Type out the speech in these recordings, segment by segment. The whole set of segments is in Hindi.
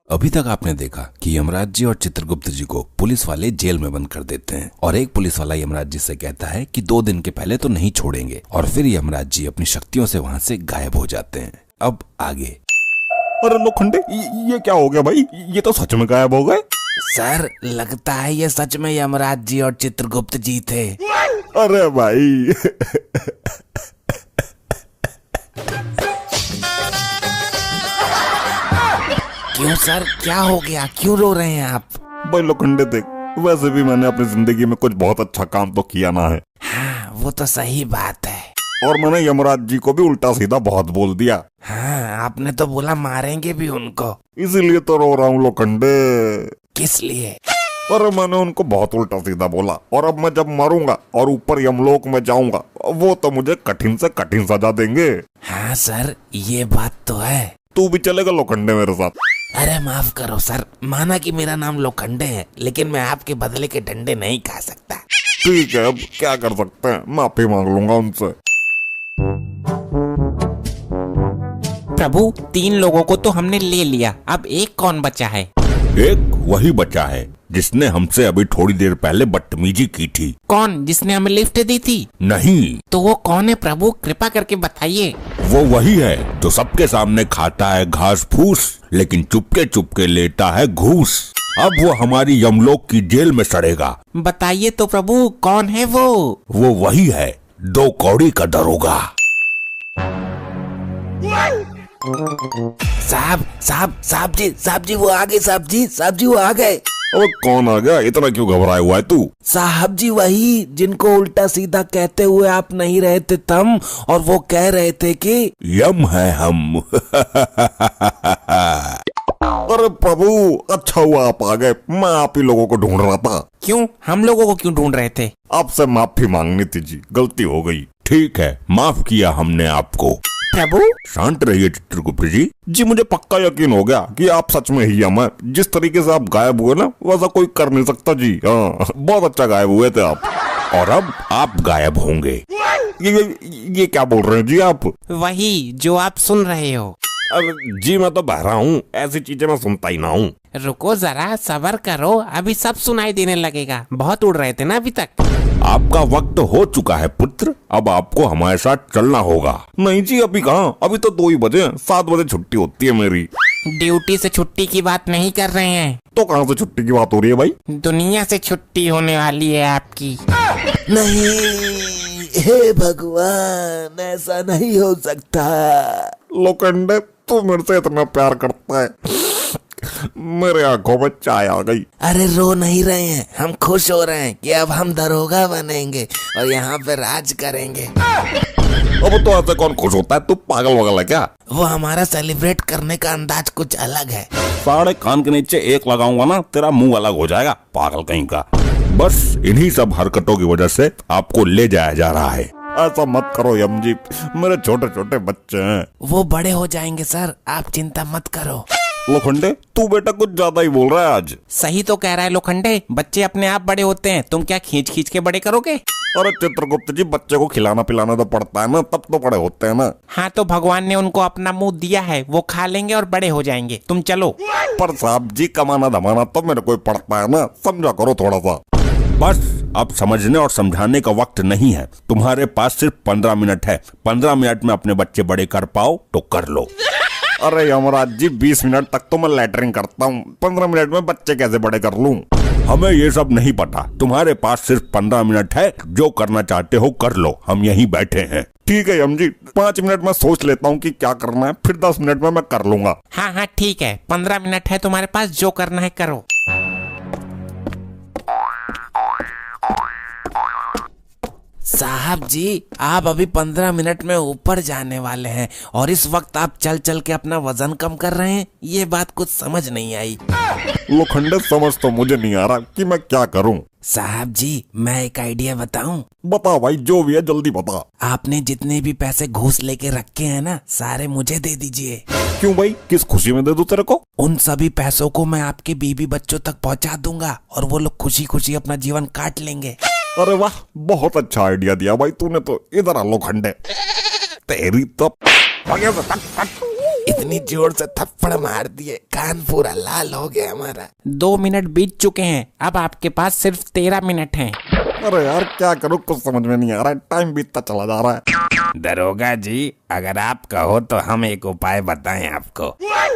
अभी तक आपने देखा कि यमराज जी और चित्रगुप्त जी को पुलिस वाले जेल में बंद कर देते हैं और एक पुलिस वाला यमराज जी से कहता है कि 2 दिन के पहले तो नहीं छोड़ेंगे और फिर यमराज जी अपनी शक्तियों से वहाँ से गायब हो जाते हैं। अब आगे। अरे लोखंडे, ये क्या हो गया भाई? ये तो सच में गायब हो गए। सर लगता है ये सच में यमराज जी और चित्रगुप्त जी थे। अरे भाई क्यों सर, क्या हो गया? क्यों रो रहे हैं आप? भाई लोखंडे देख, वैसे भी मैंने अपनी जिंदगी में कुछ बहुत अच्छा काम तो किया ना है। हाँ वो तो सही बात है। और मैंने यमराज जी को भी उल्टा सीधा बहुत बोल दिया। हाँ आपने तो बोला मारेंगे भी उनको। इसीलिए तो रो रहा हूँ लोखंडे। किस लिए? अरे मैंने उनको बहुत उल्टा सीधा बोला और अब मैं जब मरूंगा और ऊपर यमलोक में जाऊंगा वो तो मुझे कठिन से कठिन सजा देंगे। हाँ सर ये बात तो है। तू भी चलेगा लोखंडे मेरे साथ? अरे माफ करो सर, माना कि मेरा नाम लोखंडे है लेकिन मैं आपके बदले के डंडे नहीं खा सकता। ठीक है, अब क्या कर सकते हैं, माफी मांग लूंगा उनसे। प्रभु 3 लोगों को तो हमने ले लिया, अब एक कौन बचा है? एक वही बचा है जिसने हमसे अभी थोड़ी देर पहले बदतमीजी की थी। कौन? जिसने हमें लिफ्ट दी थी? नहीं। तो वो कौन है प्रभु, कृपा करके बताइए। वो वही है जो सबके सामने खाता है घास फूस लेकिन चुपके चुपके लेता है घूस। अब वो हमारी यमलोक की जेल में सड़ेगा। बताइए तो प्रभु कौन है वो? वो वही है 2 कौड़ी का दरोगा। साहब जी वो आ गए। साहब जी वो आ गए। अब कौन आ गया? इतना क्यों घबराया हुआ है तू? साहब जी वही जिनको उल्टा सीधा कहते हुए आप नहीं रहे थे तम, और वो कह रहे थे कि यम है हम। अरे प्रभु, अच्छा हुआ आप आ गए, मैं आप ही लोगों को ढूंढ रहा था। क्यों? हम लोगों को क्यों ढूंढ रहे थे? आपसे माफी मांगनी थी जी, गलती हो गई। ठीक है, माफ किया हमने आपको। प्रभु शांत रहिए चित्रगुप्त जी। जी मुझे पक्का यकीन हो गया कि आप सच में ही यम है। जिस तरीके से आप गायब हुए ना वैसा कोई कर नहीं सकता जी। हाँ बहुत अच्छा गायब हुए थे आप। और अब आप गायब होंगे। ये क्या बोल रहे हैं जी आप? वही जो आप सुन रहे हो। अरे जी मैं तो बहरा हूँ, ऐसी चीजें मैं सुनता ही ना हूँ। रुको जरा, सब्र करो, अभी सब सुनाई देने लगेगा। बहुत उड़ रहे थे ना अभी तक। आपका वक्त हो चुका है पुत्र, अब आपको हमारे साथ चलना होगा। नहीं जी अभी कहाँ, अभी तो 2 ही बजे, 7 बजे छुट्टी होती है मेरी। ड्यूटी से छुट्टी की बात नहीं कर रहे हैं। तो कहाँ से छुट्टी की बात हो रही है भाई? दुनिया से छुट्टी होने वाली है आपकी। नहीं, हे भगवान ऐसा नहीं हो सकता। लोखंडे तू मेरे से इतना प्यार करता है, मेरे आंखों में चाय आ गई। अरे रो नहीं रहे हैं, हम खुश हो रहे हैं कि अब हम दरोगा बनेंगे और यहाँ पे राज करेंगे। अब तो ऐसे कौन खुश होता है? तू पागल वगल है क्या? वो हमारा सेलिब्रेट करने का अंदाज कुछ अलग है। साढ़े कान के नीचे एक लगाऊंगा ना, तेरा मुंह अलग हो जाएगा, पागल कहीं का। बस इन्हीं सब हरकतों की वजह से आपको ले जाया जा रहा है। ऐसा मत करो यम जी, मेरे छोटे छोटे बच्चे हैं। वो बड़े हो जाएंगे सर, आप चिंता मत करो। लोखंडे तू बेटा कुछ ज्यादा ही बोल रहा है आज। सही तो कह रहा है लोखंडे, बच्चे अपने आप बड़े होते हैं, तुम क्या खींच खींच के बड़े करोगे? अरे चित्रगुप्त जी, बच्चे को खिलाना पिलाना तो पड़ता है ना, तब तो बड़े होते हैं ना। हाँ तो भगवान ने उनको अपना मुंह दिया है, वो खा लेंगे और बड़े हो जाएंगे। तुम चलो। पर साहब जी कमाना धमाना तो मेरे को पड़ता है ना, समझा करो थोड़ा सा। बस अब समझने और समझाने का वक्त नहीं है, तुम्हारे पास सिर्फ 15 मिनट है। 15 मिनट में अपने बच्चे बड़े कर पाओ तो कर लो। अरे यमराज जी 20 मिनट तक तो मैं लैटरिंग करता हूँ, 15 मिनट में बच्चे कैसे बड़े कर लूँ? हमें ये सब नहीं पता, तुम्हारे पास सिर्फ 15 मिनट है, जो करना चाहते हो कर लो, हम यहीं बैठे हैं। ठीक है यम जी, 5 मिनट में सोच लेता हूँ कि क्या करना है, फिर 10 मिनट में मैं कर लूंगा। हाँ हाँ ठीक है, 15 मिनट है तुम्हारे पास, जो करना है करो। साहब जी आप अभी 15 मिनट में ऊपर जाने वाले हैं और इस वक्त आप चल चल के अपना वजन कम कर रहे हैं, ये बात कुछ समझ नहीं आई। लोखंडे समझ तो मुझे नहीं आ रहा कि मैं क्या करूं। साहब जी मैं एक आइडिया बताऊं? बता भाई, जो भी है जल्दी बता। आपने जितने भी पैसे घूस लेके रखे हैं ना, सारे मुझे दे दीजिए। क्यों भाई, किस खुशी में दे दूं तेरे को? उन सभी पैसों को मैं आपके बीवी बच्चों तक पहुंचा दूंगा और वो लोग खुशी खुशी अपना जीवन काट लेंगे। अरे वाह, बहुत अच्छा आइडिया दिया भाई तूने तो। इधर आ लोखंडे, तेरी तो इतनी जोर से थप्पड़ मार दिए, कान पूरा लाल हो गया हमारा। 2 मिनट बीत चुके हैं, अब आपके पास सिर्फ 13 मिनट हैं। अरे यार क्या करूँ, कुछ समझ में नहीं आ रहा है, टाइम बीतता चला जा रहा है। दरोगा जी, अगर आप कहो तो हम एक उपाय बताएं आपको।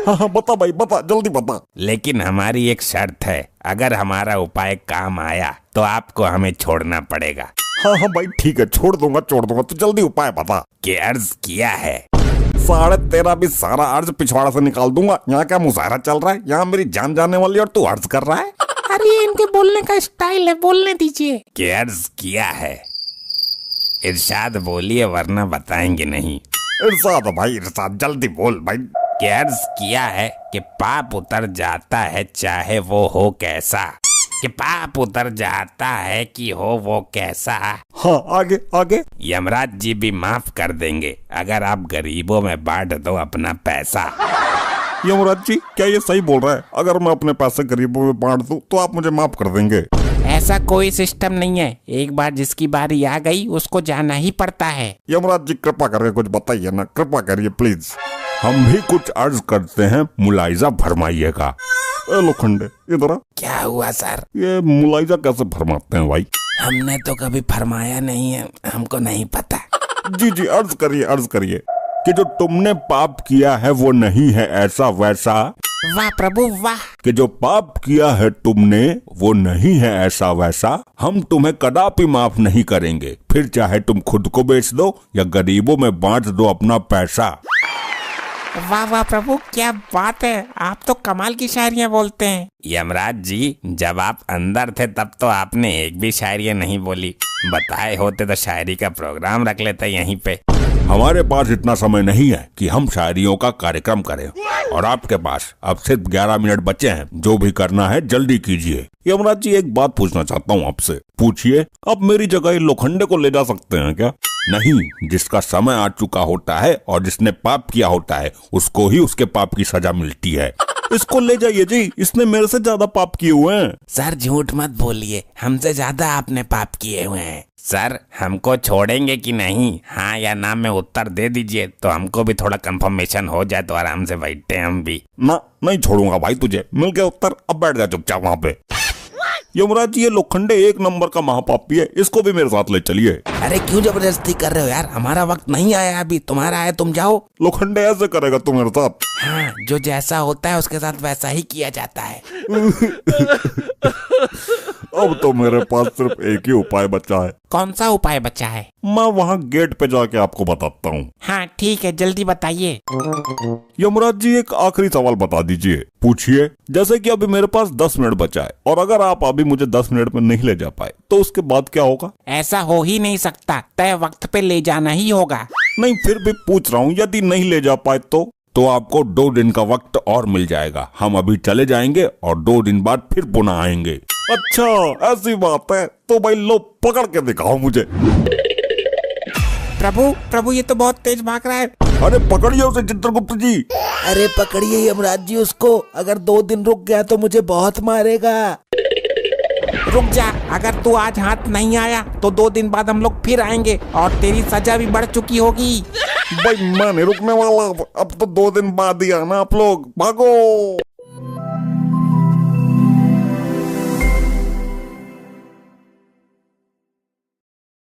हाँ हाँ बता भाई बता, जल्दी बता। लेकिन हमारी एक शर्त है, अगर हमारा उपाय काम आया तो आपको हमें छोड़ना पड़ेगा। हाँ हाँ भाई ठीक है, छोड़ दूंगा तो जल्दी उपाय बता। कि अर्ज किया है 13.5 भी सारा अर्ज पिछवाड़ा से निकाल दूंगा। यहाँ क्या मुजाहरा चल रहा है, यहाँ मेरी जान जाने वाली और तू अर्ज कर रहा है। अरे ये इनके बोलने का स्टाइल है, बोलने दीजिए। कि अर्ज किया है। इरशाद बोलिए वरना बताएंगे नहीं। इरशाद भाई इरशाद, जल्दी बोल भाई। कि अर्ज किया है कि पाप उतर जाता है चाहे वो हो कैसा। कि पाप उतर जाता है कि हो वो कैसा। हाँ आगे आगे। यमराज जी भी माफ कर देंगे अगर आप गरीबों में बांट दो अपना पैसा। यमराज जी क्या ये सही बोल रहा है, अगर मैं अपने पैसे गरीबों में बांट दूं तो आप मुझे माफ कर देंगे? ऐसा कोई सिस्टम नहीं है, एक बार जिसकी बारी आ गई उसको जाना ही पड़ता है। यमराज जी कृपा करके कुछ बताइए ना, कृपा करिए प्लीज। हम भी कुछ अर्ज करते हैं, मुलाइजा फरमाइएगा। ए लोखंडे इधर आ। क्या हुआ सर? ये मुलाइजा कैसे फरमाते हैं भाई? हमने तो कभी फरमाया नहीं है, हमको नहीं पता। जी जी अर्ज करिए। कि जो तुमने पाप किया है वो नहीं है ऐसा वैसा। वाह प्रभु वाह। कि जो पाप किया है तुमने वो नहीं है ऐसा वैसा, हम तुम्हें कदापि माफ नहीं करेंगे, फिर चाहे तुम खुद को बेच दो या गरीबों में बांट दो अपना पैसा। वाह वाह प्रभु क्या बात है, आप तो कमाल की शायरियाँ बोलते हैं। यमराज जी, जब आप अंदर थे तब तो आपने एक भी शायरी नहीं बोली। बताए होते तो शायरी का प्रोग्राम रख लेते यहीं पे। हमारे पास इतना समय नहीं है कि हम शायरियों का कार्यक्रम करें, और आपके पास अब सिर्फ 11 मिनट बचे हैं। जो भी करना है जल्दी कीजिए। यमराज जी एक बात पूछना चाहता हूँ आपसे। पूछिए। आप मेरी जगह ये लोखंडे को ले जा सकते हैं क्या? नहीं, जिसका समय आ चुका होता है और जिसने पाप किया होता है उसको ही उसके पाप की सजा मिलती है। इसको ले जाइए जी, इसने मेरे से ज्यादा पाप किए हुए हैं। सर झूठ मत बोलिए, हमसे ज्यादा आपने पाप किए हुए हैं। सर हमको छोड़ेंगे कि नहीं, हाँ या ना में उत्तर दे दीजिए तो हमको भी थोड़ा कंफर्मेशन हो जाए तो आराम से बैठे हम भी। ना नहीं छोड़ूंगा भाई तुझे, मिल गया उत्तर, अब बैठ जा चुपचाप वहाँ पे। यमराज जी ये लोखंडे 1 नंबर का महापापी है, इसको भी मेरे साथ ले चलिए। अरे क्यों जबरदस्ती कर रहे हो यार, हमारा वक्त नहीं आया अभी, तुम्हारा है, तुम जाओ। लोखंडे ऐसे करेगा तू मेरे साथ? हाँ, जो जैसा होता है उसके साथ वैसा ही किया जाता है। अब तो मेरे पास सिर्फ एक ही उपाय बचा है। कौन सा उपाय बचा है? मैं वहाँ गेट पे जाके आपको बताता हूँ। हाँ ठीक है, जल्दी बताइए। यमराज जी एक आखिरी सवाल बता दीजिए। पूछिए। जैसे कि अभी मेरे पास 10 मिनट बचा है और अगर आप अभी मुझे 10 मिनट में नहीं ले जा पाए तो उसके बाद क्या होगा? ऐसा हो ही नहीं सकता, तय वक्त पे ले जाना ही होगा। नहीं फिर भी पूछ रहा हूँ, यदि नहीं ले जा पाए तो आपको 2 दिन का वक्त और मिल जाएगा। हम अभी चले जाएंगे और 2 दिन बाद फिर पुनः आएंगे। अच्छा ऐसी बात है, तो भाई लो पकड़ के दिखाओ मुझे। प्रभु ये तो बहुत तेज भाग रहा है। अरे पकड़िए उसे चित्रगुप्त जी। अरे पकड़िए यमराज जी उसको, अगर 2 दिन रुक गया तो मुझे बहुत मारेगा। रुक जा, अगर तू आज हाथ नहीं आया तो 2 दिन बाद हम लोग फिर आएंगे और तेरी सजा भी बढ़ चुकी होगी। भाई मैं नहीं रुकने वाला, अब तो 2 दिन बाद ही आना आप लोग, भागो।